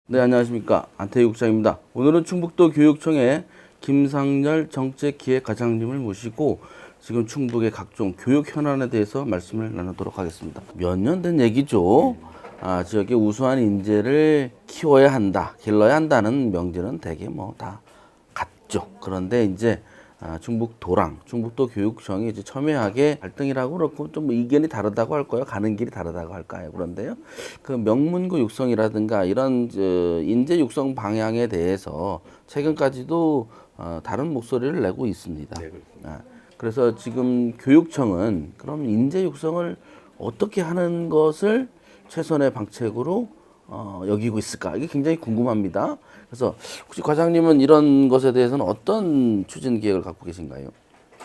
네, 안녕하십니까. 안태희 국장입니다. 오늘은 충북도 교육청의 김상열 정책기획과장님을 모시고 지금 충북의 각종 교육 현안에 대해서 말씀을 나누도록 하겠습니다. 몇 년 된 얘기죠. 지역의 우수한 인재를 키워야 한다, 길러야 한다는 명제는 대개 뭐 다 같죠. 그런데 이제 충북도랑 충북도 교육청이 이제 첨예하게 갈등이라고 그렇고 좀 의견이 다르다고 할까요? 가는 길이 다르다고 할까요? 그런데요, 그 명문고 육성이라든가 이런 인재 육성 방향에 대해서 최근까지도 다른 목소리를 내고 있습니다. 네, 그렇습니다. 그래서 지금 교육청은 그럼 인재 육성을 어떻게 하는 것을 최선의 방책으로 여기고 있을까? 이게 굉장히 궁금합니다. 그래서 혹시 과장님은 이런 것에 대해서는 어떤 추진 계획을 갖고 계신가요?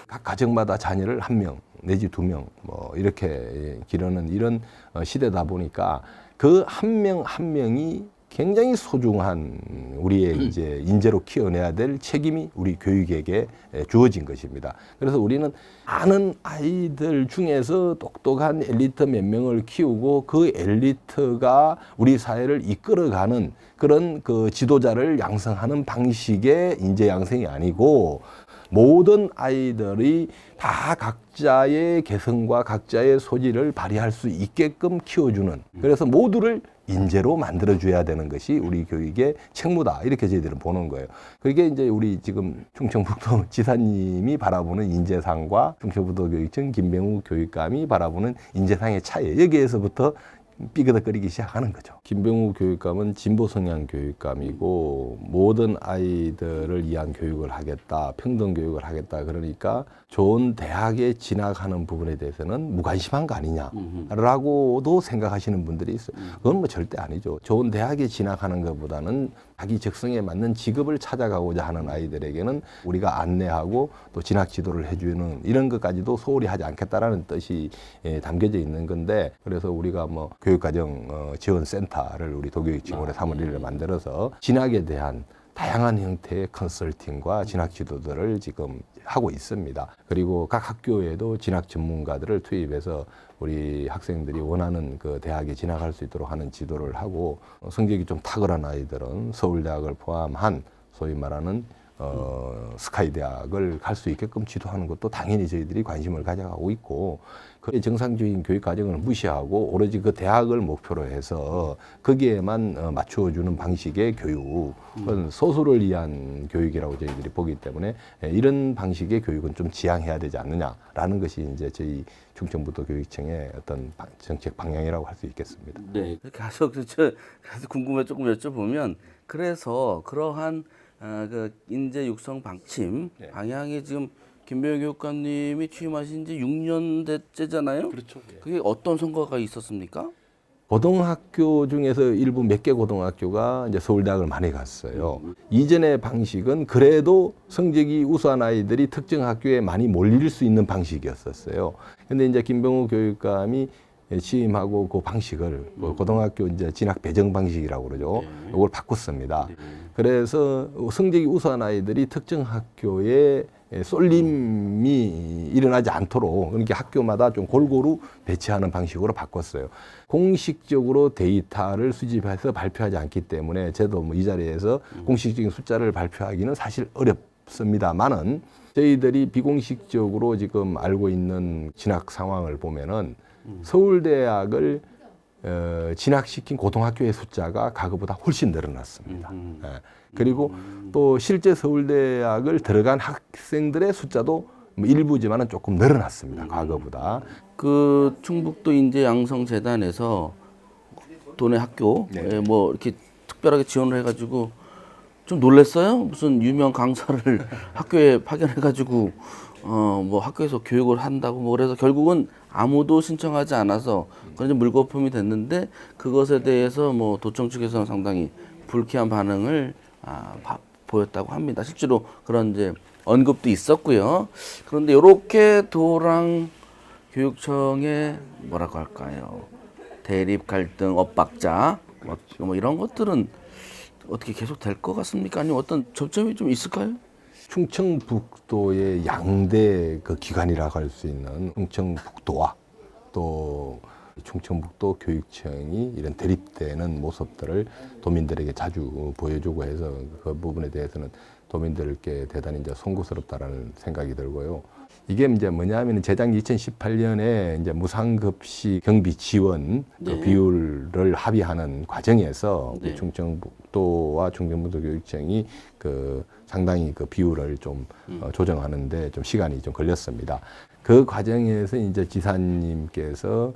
각 가정마다 자녀를 한 명 내지 두 명 뭐 이렇게 기르는 이런 시대다 보니까 그 한 명 한 명이 굉장히 소중한 우리의 이제 인재로 키워내야 될 책임이 우리 교육에게 주어진 것입니다. 그래서 우리는 많은 아이들 중에서 똑똑한 엘리트 몇 명을 키우고 그 엘리트가 우리 사회를 이끌어가는 그런 그 지도자를 양성하는 방식의 인재 양성이 아니고, 모든 아이들이 다 각자의 개성과 각자의 소질을 발휘할 수 있게끔 키워주는, 그래서 모두를 인재로 만들어줘야 되는 것이 우리 교육의 책무다, 이렇게 저희들은 보는 거예요. 그게 이제 우리 지금 충청북도 지사님이 바라보는 인재상과 충청북도 교육청 김병우 교육감이 바라보는 인재상의 차이, 여기에서부터 삐그덕거리기 시작하는 거죠. 김병우 교육감은 진보 성향 교육감이고 모든 아이들을 위한 교육을 하겠다, 평등 교육을 하겠다, 그러니까 좋은 대학에 진학하는 부분에 대해서는 무관심한 거 아니냐라고도 생각하시는 분들이 있어요. 그건 뭐 절대 아니죠. 좋은 대학에 진학하는 것보다는 자기 적성에 맞는 직업을 찾아가고자 하는 아이들에게는 우리가 안내하고 또 진학 지도를 해주는 이런 것까지도 소홀히 하지 않겠다라는 뜻이 담겨져 있는 건데, 그래서 우리가 뭐 교육과정 지원센터를 우리 도교육청 올해 3월 1일에 만들어서 진학에 대한 다양한 형태의 컨설팅과 진학 지도들을 지금 하고 있습니다. 그리고 각 학교에도 진학 전문가들을 투입해서 우리 학생들이 원하는 그 대학에 진학할 수 있도록 하는 지도를 하고, 성적이 좀 탁월한 아이들은 서울대학을 포함한 소위 말하는 스카이 대학을 갈 수 있게끔 지도하는 것도 당연히 저희들이 관심을 가져가고 있고, 그 정상적인 교육 과정을 무시하고 오로지 그 대학을 목표로 해서 거기에만 맞추어주는 방식의 교육은 소수를 위한 교육이라고 저희들이 보기 때문에 이런 방식의 교육은 좀 지양해야 되지 않느냐라는 것이 이제 저희 충청북도 교육청의 어떤 정책 방향이라고 할 수 있겠습니다. 네, 가서 그래서 궁금해 조금 여쭤보면, 그래서 그러한 그 인재 육성 방침 방향이 지금 김병우 교육감님이 취임하신 지 6년째잖아요. 그렇죠. 예. 그게 어떤 성과가 있었습니까? 고등학교 중에서 일부 몇 개 고등학교가 이제 서울대학을 많이 갔어요. 이전의 방식은 그래도 성적이 우수한 아이들이 특정 학교에 많이 몰릴 수 있는 방식이었었어요. 근데 이제 김병우 교육감이 취임하고 그 방식을 고등학교 이제 진학 배정 방식이라고 그러죠. 이걸 바꿨습니다. 그래서 성적이 우수한 아이들이 특정 학교에 쏠림이 일어나지 않도록, 그러니까 학교마다 좀 골고루 배치하는 방식으로 바꿨어요. 공식적으로 데이터를 수집해서 발표하지 않기 때문에 저도 뭐 이 자리에서 공식적인 숫자를 발표하기는 사실 어렵습니다만은, 저희들이 비공식적으로 지금 알고 있는 진학 상황을 보면은 서울대학을 진학시킨 고등학교의 숫자가 과거보다 훨씬 늘어났습니다. 그리고 또 실제 서울대학을 들어간 학생들의 숫자도 뭐 일부지만은 조금 늘어났습니다. 과거보다. 그 충북도 인재 양성 재단에서 도내 학교에 뭐 이렇게 특별하게 지원을 해가지고 좀 놀랬어요. 무슨 유명 강사를 학교에 파견해가지고 뭐 학교에서 교육을 한다고 뭐 그래서 결국은 아무도 신청하지 않아서 그런 물거품이 됐는데, 그것에 대해서 뭐 도청 측에서는 상당히 불쾌한 반응을 보였다고 합니다. 실제로 그런 이제 언급도 있었고요. 그런데 이렇게 도랑 교육청의 뭐라고 할까요? 대립, 갈등, 엇박자 뭐 이런 것들은 어떻게 계속 될 것 같습니까? 아니면 어떤 접점이 좀 있을까요? 충청북도의 양대 그 기관이라고 할 수 있는 충청북도와 또 충청북도 교육청이 이런 대립되는 모습들을 도민들에게 자주 보여주고 해서 그 부분에 대해서는 도민들께 대단히 이제 송구스럽다라는 생각이 들고요. 이게 이제 뭐냐면 재작 2018년에 이제 무상급식 경비 지원 그 네. 비율을 합의하는 과정에서 네. 충청북도와 충청북도 교육청이 그 상당히 그 비율을 좀 조정하는데 좀 시간이 좀 걸렸습니다. 그 과정에서 이제 지사님께서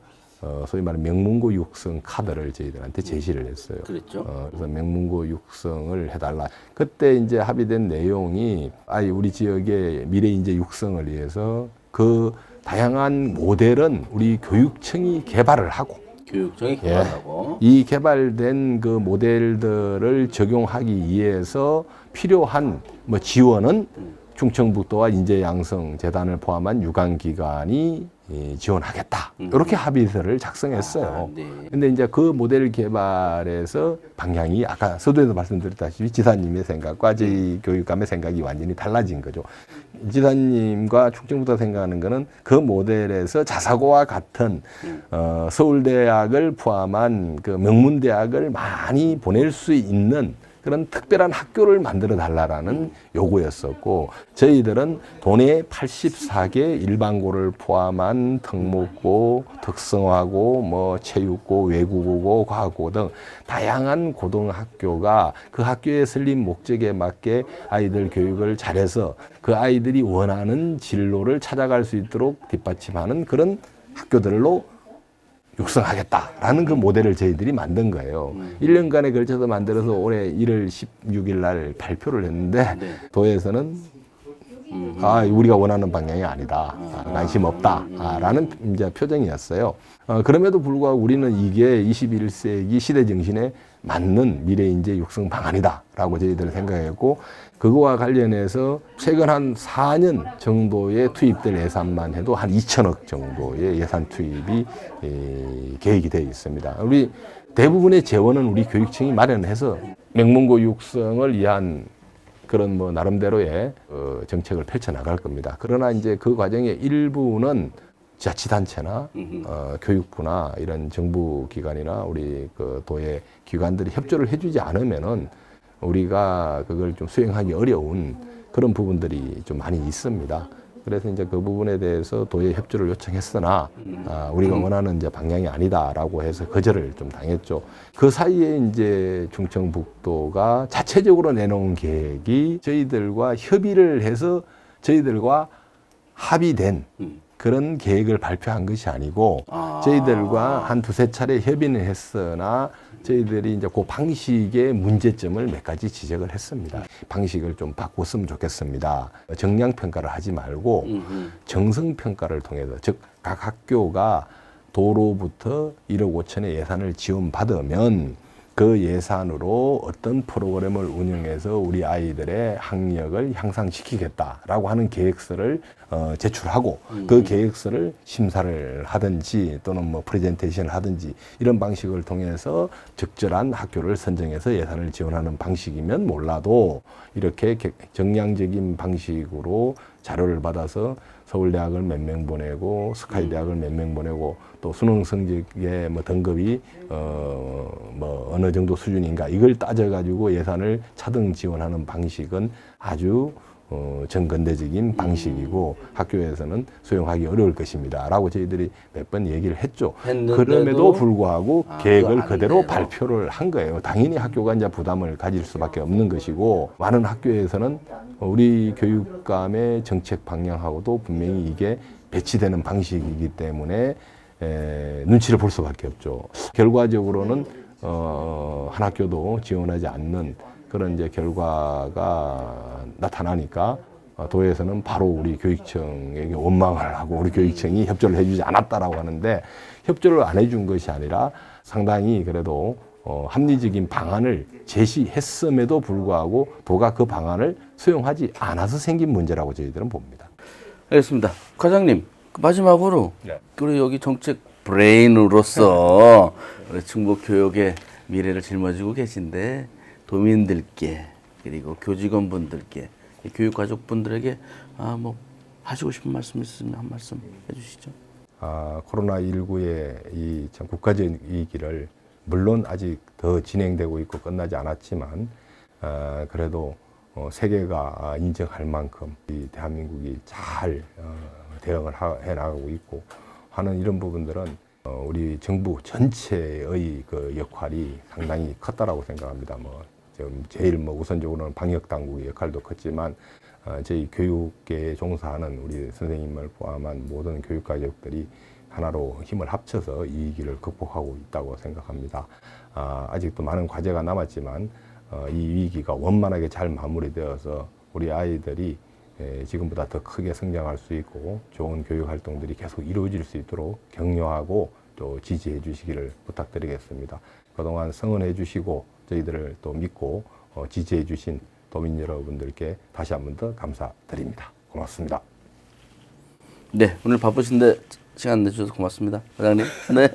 소위 말하는 명문고 육성 카드를 저희들한테 제시를 했어요. 그랬죠. 그래서 명문고 육성을 해달라. 그때 이제 합의된 내용이 우리 지역의 미래 인재 육성을 위해서 그 다양한 모델은 우리 교육청이 개발을 하고 교육청이 개발하고. 이 개발된 그 모델들을 적용하기 위해서 필요한 뭐 지원은 충청북도와 인재양성재단을 포함한 유관기관이 지원하겠다. 이렇게 합의서를 작성했어요. 네. 근데 이제 그 모델 개발에서 방향이 아까 서두에서 말씀드렸다시피 지사님의 생각과 저희 교육감의 생각이 완전히 달라진 거죠. 지사님과 충청북도가 생각하는 거는 그 모델에서 자사고와 같은 서울대학을 포함한 그 명문대학을 많이 보낼 수 있는 그런 특별한 학교를 만들어 달라라는 요구였었고, 저희들은 도내 84개 일반고를 포함한 특목고, 특성화고, 뭐 체육고, 외국어고, 과학고 등 다양한 고등학교가 그 학교의 설립 목적에 맞게 아이들 교육을 잘해서 그 아이들이 원하는 진로를 찾아갈 수 있도록 뒷받침하는 그런 학교들로 육성하겠다라는 그 모델을 저희들이 만든 거예요. 1년간에 걸쳐서 만들어서 올해 1월 16일 날 발표를 했는데 네. 도에서는 우리가 원하는 방향이 아니다. 관심 없다. 라는 이제 표정이었어요. 그럼에도 불구하고 우리는 이게 21세기 시대 정신에 맞는 미래 인재 육성 방안이다라고 저희들은 생각했고, 그거와 관련해서 최근 한 4년 정도에 투입될 예산만 해도 한 2천억 정도의 예산 투입이 계획이 되어 있습니다. 우리 대부분의 재원은 우리 교육청이 마련해서 명문고 육성을 위한 그런 뭐 나름대로의 정책을 펼쳐 나갈 겁니다. 그러나 이제 그 과정의 일부는 자치단체나 교육부나 이런 정부기관이나 우리 그 도의 기관들이 협조를 해주지 않으면은 우리가 그걸 좀 수행하기 어려운 그런 부분들이 좀 많이 있습니다. 그래서 이제 그 부분에 대해서 도의 협조를 요청했으나 우리가 원하는 이제 방향이 아니다라고 해서 거절을 좀 당했죠. 그 사이에 이제 충청북도가 자체적으로 내놓은 계획이 저희들과 협의를 해서 저희들과 합의된 그런 계획을 발표한 것이 아니고 저희들과 한 두세 차례 협의는 했으나 저희들이 이제 그 방식의 문제점을 몇 가지 지적을 했습니다. 방식을 좀 바꿨으면 좋겠습니다. 정량 평가를 하지 말고 정성 평가를 통해서, 즉 각 학교가 도로부터 1억 5천의 예산을 지원받으면 그 예산으로 어떤 프로그램을 운영해서 우리 아이들의 학력을 향상시키겠다라고 하는 계획서를 제출하고 그 계획서를 심사를 하든지 또는 뭐 프레젠테이션을 하든지 이런 방식을 통해서 적절한 학교를 선정해서 예산을 지원하는 방식이면 몰라도 이렇게 정량적인 방식으로 자료를 받아서 서울대학을 몇 명 보내고 스카이대학을 몇 명 보내고 또 수능 성적의 뭐 등급이 뭐 어느 정도 수준인가 이걸 따져가지고 예산을 차등 지원하는 방식은 아주 정근대적인 방식이고 학교에서는 수용하기 어려울 것입니다 라고 저희들이 몇 번 얘기를 했죠. 그럼에도 불구하고 계획을 그대로 발표를 한 거예요. 당연히 학교가 이제 부담을 가질 수밖에 없는 것이고, 많은 학교에서는 우리 교육감의 정책 방향하고도 분명히 이게 배치되는 방식이기 때문에 눈치를 볼 수밖에 없죠. 결과적으로는 한 학교도 지원하지 않는 그런 이제 결과가 나타나니까 도에서는 바로 우리 교육청에게 원망을 하고 우리 교육청이 협조를 해주지 않았다라고 하는데, 협조를 안 해준 것이 아니라 상당히 그래도 합리적인 방안을 제시했음에도 불구하고 도가 그 방안을 수용하지 않아서 생긴 문제라고 저희들은 봅니다. 알겠습니다. 과장님, 마지막으로 네. 우리 여기 정책 브레인으로서 우리 충북 교육의 미래를 짊어지고 계신데 도민들께 그리고 교직원분들께 교육가족분들에게 뭐 하시고 싶은 말씀 있으면 한 말씀 해주시죠. 코로나19의 이 참 국가적 위기를 물론 아직 더 진행되고 있고 끝나지 않았지만 그래도 세계가 인정할 만큼 이 대한민국이 잘 대응을 해 나가고 있고 하는 이런 부분들은 우리 정부 전체의 그 역할이 상당히 컸다라고 생각합니다. 좀 제일 우선적으로는 방역 당국의 역할도 컸지만 저희 교육계에 종사하는 우리 선생님을 포함한 모든 교육 가족들이 하나로 힘을 합쳐서 이 위기를 극복하고 있다고 생각합니다. 아직도 많은 과제가 남았지만 이 위기가 원만하게 잘 마무리되어서 우리 아이들이 지금보다 더 크게 성장할 수 있고 좋은 교육 활동들이 계속 이루어질 수 있도록 격려하고 또 지지해 주시기를 부탁드리겠습니다. 그동안 성원해 주시고 저희들을 또 믿고 지지해 주신 도민 여러분들께 다시 한 번 더 감사드립니다. 고맙습니다. 네, 오늘 바쁘신데 시간 내주셔서 고맙습니다, 과장님. 네.